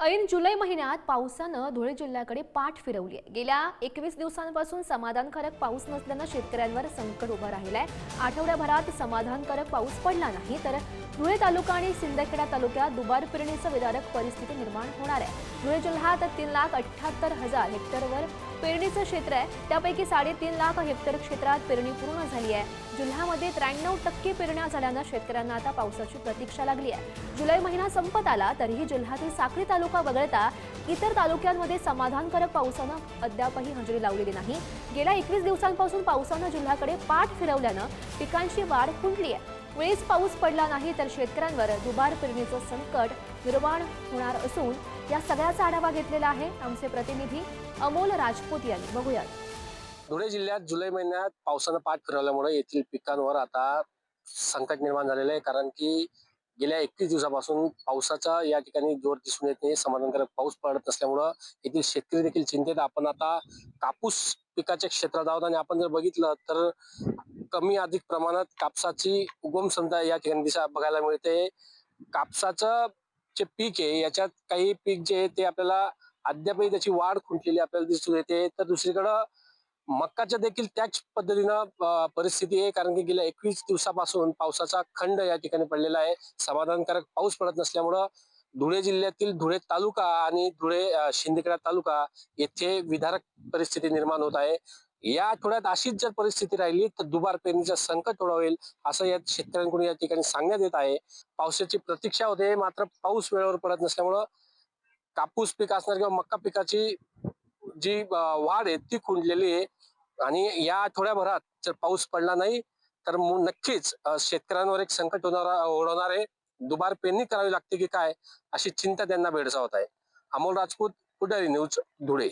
ऐन जुलै महिन्यात पावसानं धुळे जिल्ह्याकडे पाठ फिरवली आहे। गेल्या 21 दिवसांपासून समाधानकारक पाऊस नसल्यानं शेतकऱ्यांवर संकट उभं राहिलंय। आठवड्याभरात समाधानकारक पाऊस पडला नाही तर धुळे तालुका आणि सिंदखेडा तालुक्यात दुबार पेरणीचं विदारक परिस्थिती निर्माण होणार आहे। धुळे जिल्ह्यात 3,78,000 हेक्टरवर पेरणीचं क्षेत्र आहे। त्यापैकी 3.5 लाख हेक्टर क्षेत्रात पेरणी पूर्ण झाली आहे। जिल्ह्यामध्ये 93% पेरण्या झाल्यानं शेतकऱ्यांना आता पावसाची प्रतीक्षा लागली आहे। जुलै महिना संपत आला तरीही जिल्ह्यातील साक्री तालुका वगळता इतर तालुक्यांमध्ये समाधानकारक पावसानं अद्यापही हजेरी लावलेली नाही। गेल्या 21 दिवसांपासून पावसानं जिल्ह्याकडे पाठ फिरवल्यानं पिकांची वाढ खुंटली आहे। वेळीच पाऊस पडला नाही तर शेतकऱ्यांवर दुबार पेरणीचं संकट निर्माण होणार असून या सगळ्याचा आढावा घेतलेला आहे आमचे प्रतिनिधी अमोल राजपूत यांनी। बघूयात। धुळे जिल्ह्यात जुलै महिन्यात पावसानं पाठ फिरवल्यामुळे येथील पिकांवर आता संकट निर्माण झालेलं आहे। कारण की गेल्या 21 दिवसापासून पावसाचा या ठिकाणी जोर दिसून येत नाही, समाधानकारक पाऊस पडत नसल्यामुळं येथील शेतकरी देखील चिंतेत। आपण आता कापूस पिकाच्या क्षेत्रात आहोत आणि आपण जर बघितलं तर कमी अधिक प्रमाणात कापसाची उगम क्षमता या ठिकाणी बघायला मिळते। कापसाचं जे पीक आहे याच्यात काही पीक जे आहे ते आपल्याला अद्यापही त्याची वाढ खुंटलेली आपल्याला दिसून येते। तर दुसरीकडं मक्काच्या देखील त्याच पद्धतीनं परिस्थिती आहे। कारण की गेल्या 21 दिवसापासून पावसाचा खंड या ठिकाणी पडलेला आहे। समाधानकारक पाऊस पडत नसल्यामुळं धुळे जिल्ह्यातील धुळे तालुका आणि धुळे शिंदखेडा तालुका येथे विदारक परिस्थिती निर्माण होत आहे। या आठवड्यात अशीच जर परिस्थिती राहिली तर दुबार पेरणीचं संकट ओढावेल असं या शेतकऱ्यांकडून या ठिकाणी सांगण्यात येत आहे। पावसाची प्रतीक्षा होते, मात्र पाऊस वेळेवर पडत नसल्यामुळं कापूस पीक असणार किंवा मक्का पिकाची जी वाढ आहे ती खुंटलेली आहे। आणि या आठवड्याभरात जर पाऊस पडला नाही तर नक्कीच शेतकऱ्यांवर एक संकट ओढवणार आहे। दुबार पेरणी करावी लागते की काय अशी चिंता त्यांना भेडसावत आहे। अमोल राजपूत, पुढारी न्यूज, धुळे।